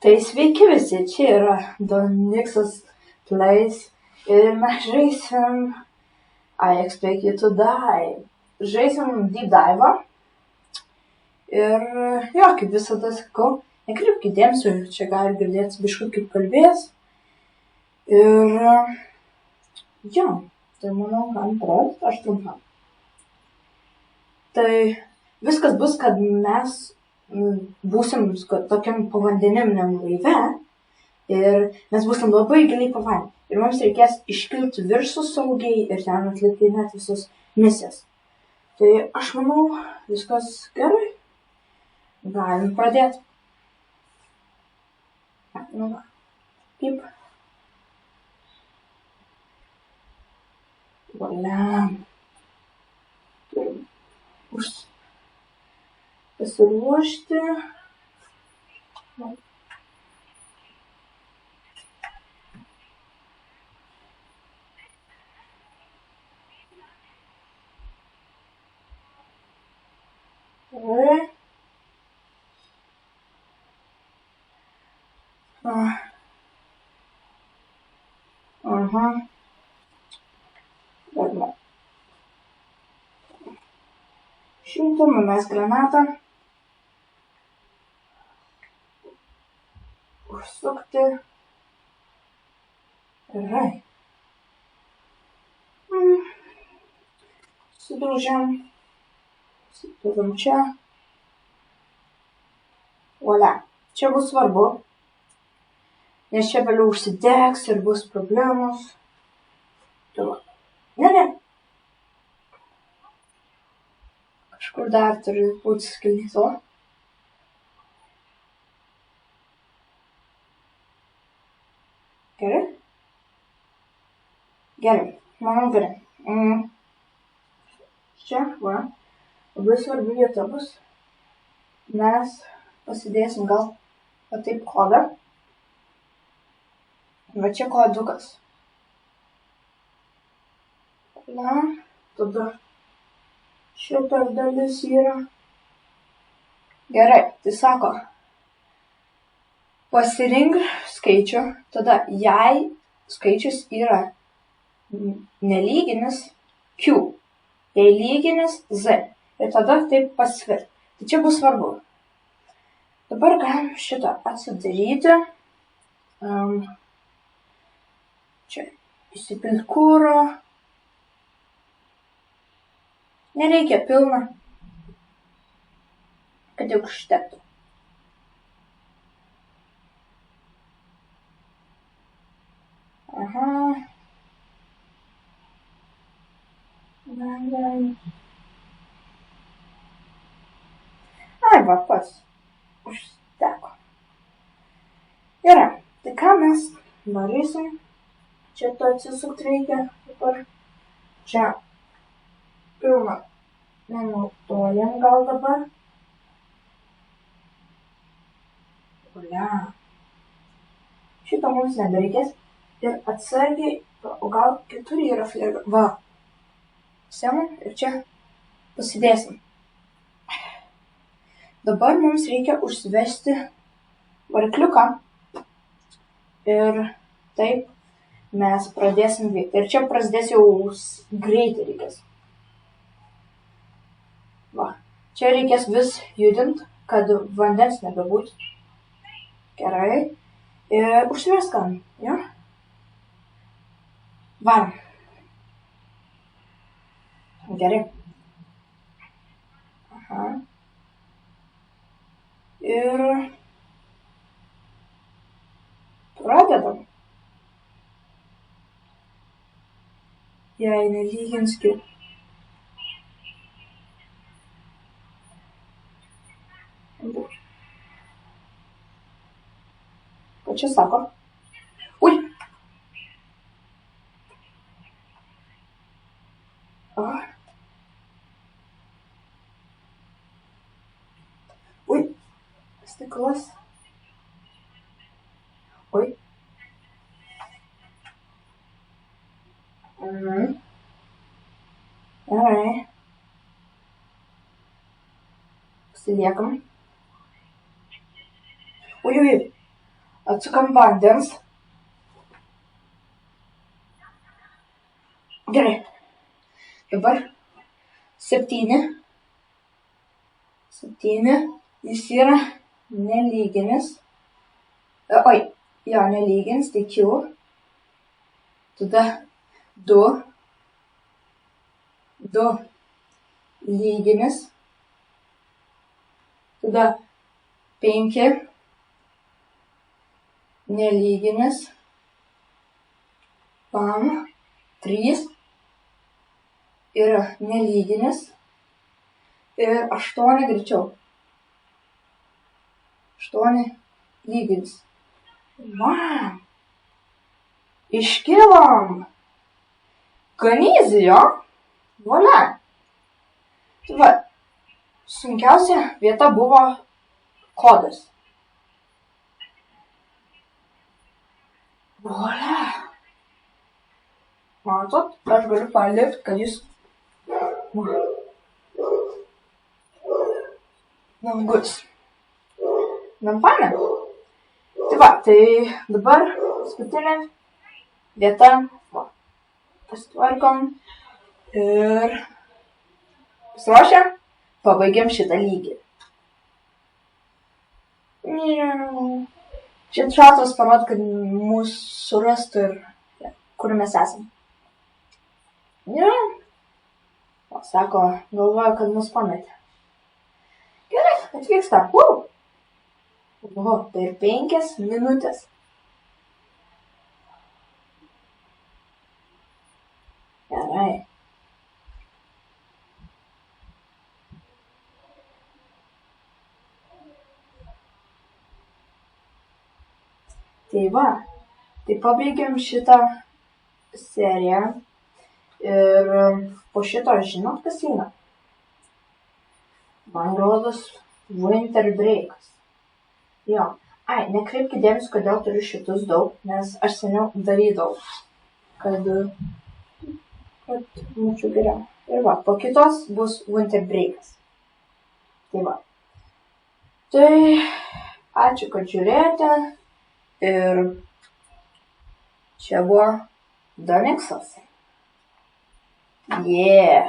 Tai sveiki visi, čia yra Donixas Plays ir mes žaisim I Expect You to Die. Žaisim Deep Dive. Ir jo, kaip visada sakau, nekreipkite dėmesio, čia gali girdėti biškų kaip kalbės. Ir jo, tai manau, galim pradėti, aš trumpam. Tai viskas bus, kad mes būsim tokiam povandeniniam laive ir mes būsim labai giliai po vandeniu. Ir mums reikės iškilti viršų saugiai ir ten atlikti net visus misijas. Tai aš manau, viskas gerai. Galim pradėti. Nu va. Kaip. Valia. Turim pasiruošti. Gerai. Dar. Šimtame mes granatą. Užsukti. Gerai. Sudaužiam. Sudaužiam čia. Volia. Čia bus svarbu. Nes čia vėliau užsidegs ir bus problemos. Ne. Kažkur dar turi būti skildyto. Gerai? Gerai. Manau gerai. Čia, va. Labai svarbi vieta bus. Mes pasidėsim gal taip kodą. Va čia kodukas. Na, tada šita dalis yra. Gerai, tai sako, pasirink skaičių, tada jei skaičius yra nelyginis Q, jei lyginis Z, ir tada taip pasvirt. Tai čia bus svarbu. Dabar galim šitą atsidaryti. Čia įsipilti kuro. Nereikia pilna, kad jau užtektų. Aha. Ai, va, pats. Užteko. Gerai, tai ką mes darysim? Čia to atsisukt reikia. Dabar čia pilna nenaudojam gal dabar. Volia. Šito mums nebereikės. Ir atsargiai, o gal kitur yra flerga. Va. Semam ir čia pasidėsim. Dabar mums reikia užsivesti varikliuką. Ir taip mes pradėsim veikti. Ir čia prasidės jau greitai reikės. Va. Čia reikės vis judint, kad vandens nebebūtų. Gerai. Ir užsiveskam. Ja? Varom. Gerai. Aha. Ir pradedam. Jei nelygins Q. Ką čia sako? Ui! Ui! Stiklas. Ui! Gerai. Pasiliekam. Ui. Atsukam vandens. Gerai. Dabar 7. Jis yra nelyginis. Nelyginis, tai Q. Tada 2 lyginis. Tada 5 nelyginis. 3 yra nelyginis. Ir 8 greičiau. 8 lyginis. Wow! Iškilom! Gan easy, jo? Volia! Tai va, sunkiausia vieta buvo kodas. Volia! Matot, aš galiu palikti, kad jūs... Dangus. Faina. Tai va, tai dabar paskutinė vieta. Va, pasitvarkom. Ir pasiruošę, pabaigiam šitą lygį. Šit šatas parod, kad mūsų surastų ir kur mes esam. O, sako, galvoja, kad mus pametė. Gerai, atvyksta. O, per 5 minutės. Gerai. Tai va, tai pabaigiam šitą seriją ir po šito žinot, kas eina? Man rodos Winter Breakas. Jo, nekreipkite dėmesio, kodėl turiu šitus daug, nes aš seniau darydavau, kad būčiau geriau. Ir va, po kitos bus Winter Breakas. Tai va. Tai ačiū, kad žiūrėjote. Ir čia buvo Donexas. Yeah.